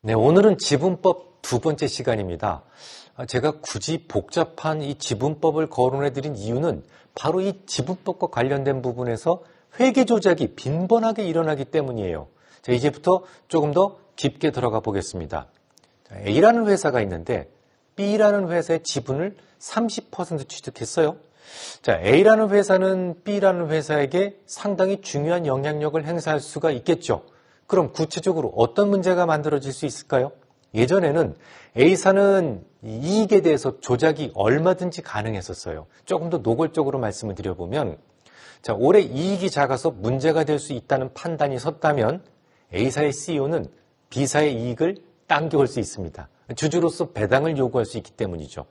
네, 오늘은 지분법 두 번째 시간입니다. 제가 굳이 복잡한 이 지분법을 거론해 드린 이유는 바로 이 지분법과 관련된 부분에서 회계 조작이 빈번하게 일어나기 때문이에요. 자, 이제부터 조금 더 깊게 들어가 보겠습니다. A라는 회사가 있는데 B라는 회사의 지분을 30% 취득했어요. 자, A라는 회사는 B라는 회사에게 상당히 중요한 영향력을 행사할 수가 있겠죠. 그럼 구체적으로 어떤 문제가 만들어질 수 있을까요? 예전에는 A사는 이익에 대해서 조작이 얼마든지 가능했었어요. 조금 더 노골적으로 말씀을 드려보면, 자, 올해 이익이 작아서 문제가 될 수 있다는 판단이 섰다면 A사의 CEO는 B사의 이익을 당겨올 수 있습니다. 주주로서 배당을 요구할 수 있기 때문이죠.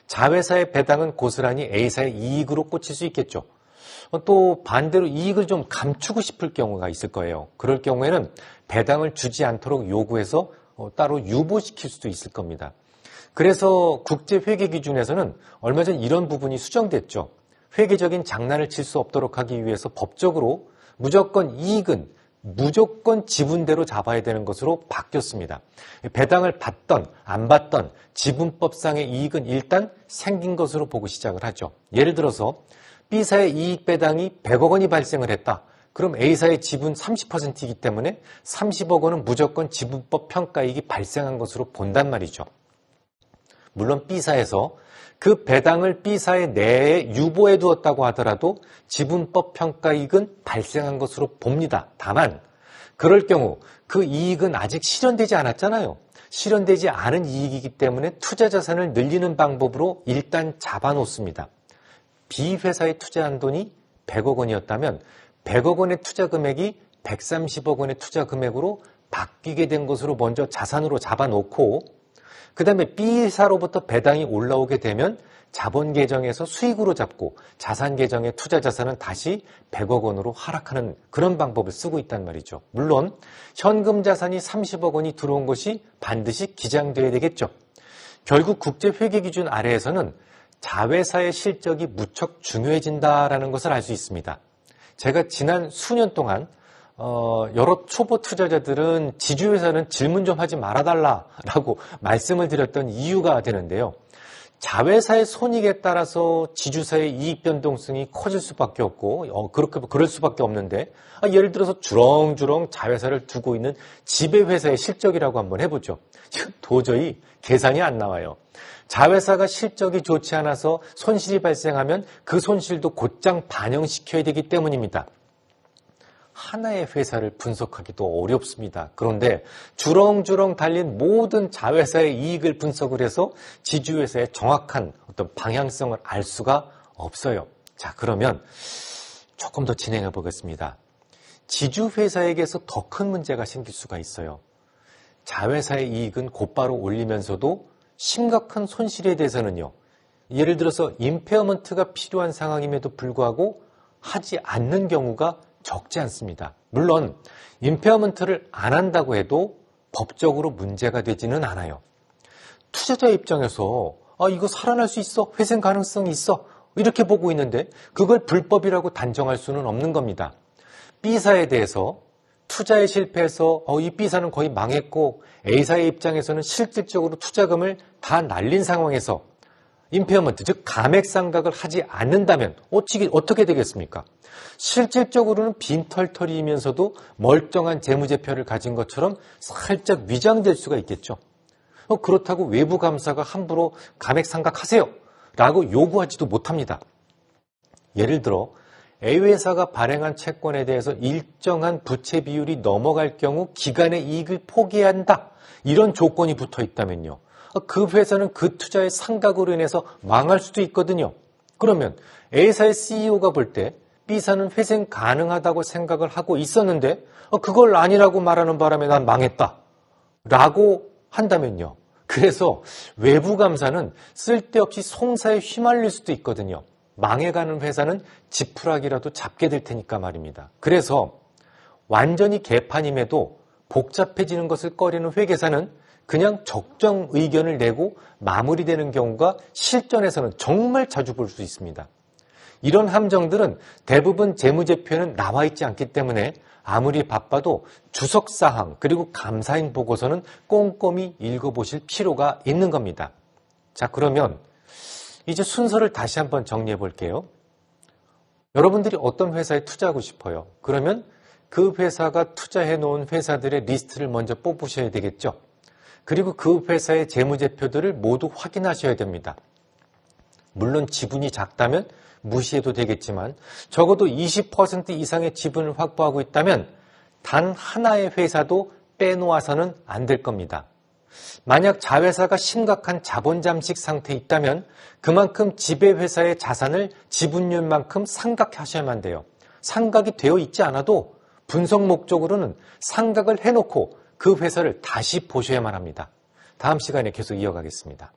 자회사의 배당은 고스란히 A사의 이익으로 꽂힐 수 있겠죠. 또 반대로 이익을 좀 감추고 싶을 경우가 있을 거예요. 그럴 경우에는 배당을 주지 않도록 요구해서 따로 유보시킬 수도 있을 겁니다. 그래서 국제회계 기준에서는 얼마 전 이런 부분이 수정됐죠. 회계적인 장난을 칠 수 없도록 하기 위해서 법적으로 무조건 이익은 무조건 지분대로 잡아야 되는 것으로 바뀌었습니다. 배당을 받던 안 받던 지분법상의 이익은 일단 생긴 것으로 보고 시작을 하죠. 예를 들어서 B사의 이익 배당이 100억 원이 발생을 했다. 그럼 A사의 지분 30%이기 때문에 30억 원은 무조건 지분법 평가이익이 발생한 것으로 본단 말이죠. 물론 B사에서 그 배당을 B사의 내에 유보해 두었다고 하더라도 지분법 평가이익은 발생한 것으로 봅니다. 다만 그럴 경우 그 이익은 아직 실현되지 않았잖아요. 실현되지 않은 이익이기 때문에 투자 자산을 늘리는 방법으로 일단 잡아놓습니다. B회사에 투자한 돈이 100억 원이었다면 100억 원의 투자 금액이 130억 원의 투자 금액으로 바뀌게 된 것으로 먼저 자산으로 잡아놓고 그 다음에 B사로부터 배당이 올라오게 되면 자본 계정에서 수익으로 잡고 자산 계정의 투자 자산은 다시 100억 원으로 하락하는 그런 방법을 쓰고 있단 말이죠. 물론 현금 자산이 30억 원이 들어온 것이 반드시 기장되어야 되겠죠. 결국 국제회계 기준 아래에서는 자회사의 실적이 무척 중요해진다라는 것을 알 수 있습니다. 제가 지난 수년 동안 여러 초보 투자자들은 지주회사는 질문 좀 하지 말아달라라고 말씀을 드렸던 이유가 되는데요. 자회사의 손익에 따라서 지주사의 이익 변동성이 커질 수밖에 없고 그럴 수밖에 없는데 예를 들어서 주렁주렁 자회사를 두고 있는 지배회사의 실적이라고 한번 해보죠. 도저히 계산이 안 나와요. 자회사가 실적이 좋지 않아서 손실이 발생하면 그 손실도 곧장 반영시켜야 되기 때문입니다. 하나의 회사를 분석하기도 어렵습니다. 그런데 주렁주렁 달린 모든 자회사의 이익을 분석을 해서 지주회사의 정확한 어떤 방향성을 알 수가 없어요. 자, 그러면 조금 더 진행해 보겠습니다. 지주회사에게서 더 큰 문제가 생길 수가 있어요. 자회사의 이익은 곧바로 올리면서도 심각한 손실에 대해서는요. 예를 들어서 임페어먼트가 필요한 상황임에도 불구하고 하지 않는 경우가 적지 않습니다. 물론 임페어먼트를 안 한다고 해도 법적으로 문제가 되지는 않아요. 투자자 입장에서 이거 살아날 수 있어, 회생 가능성이 있어 이렇게 보고 있는데 그걸 불법이라고 단정할 수는 없는 겁니다. B사에 대해서 투자에 실패해서 이 B사는 거의 망했고 A사의 입장에서는 실질적으로 투자금을 다 날린 상황에서 임페어먼트, 즉 감액상각을 하지 않는다면 어떻게 되겠습니까? 실질적으로는 빈털터리이면서도 멀쩡한 재무제표를 가진 것처럼 살짝 위장될 수가 있겠죠. 그렇다고 외부 감사가 함부로 감액상각하세요 라고 요구하지도 못합니다. 예를 들어 A회사가 발행한 채권에 대해서 일정한 부채 비율이 넘어갈 경우 기간의 이익을 포기해야 한다. 이런 조건이 붙어 있다면요. 그 회사는 그 투자의 상각으로 인해서 망할 수도 있거든요. 그러면 A사의 CEO가 볼 때 B사는 회생 가능하다고 생각을 하고 있었는데 그걸 아니라고 말하는 바람에 난 망했다. 라고 한다면요. 그래서 외부 감사는 쓸데없이 송사에 휘말릴 수도 있거든요. 망해가는 회사는 지푸라기라도 잡게 될 테니까 말입니다. 그래서 완전히 개판임에도 복잡해지는 것을 꺼리는 회계사는 그냥 적정 의견을 내고 마무리되는 경우가 실전에서는 정말 자주 볼 수 있습니다. 이런 함정들은 대부분 재무제표에는 나와 있지 않기 때문에 아무리 바빠도 주석사항 그리고 감사인 보고서는 꼼꼼히 읽어보실 필요가 있는 겁니다. 자, 그러면 이제 순서를 다시 한번 정리해 볼게요. 여러분들이 어떤 회사에 투자하고 싶어요? 그러면 그 회사가 투자해 놓은 회사들의 리스트를 먼저 뽑으셔야 되겠죠. 그리고 그 회사의 재무제표들을 모두 확인하셔야 됩니다. 물론 지분이 작다면 무시해도 되겠지만 적어도 20% 이상의 지분을 확보하고 있다면 단 하나의 회사도 빼놓아서는 안 될 겁니다. 만약 자회사가 심각한 자본 잠식 상태에 있다면 그만큼 지배회사의 자산을 지분율만큼 상각하셔야만 돼요. 상각이 되어 있지 않아도 분석 목적으로는 상각을 해놓고 그 회사를 다시 보셔야만 합니다. 다음 시간에 계속 이어가겠습니다.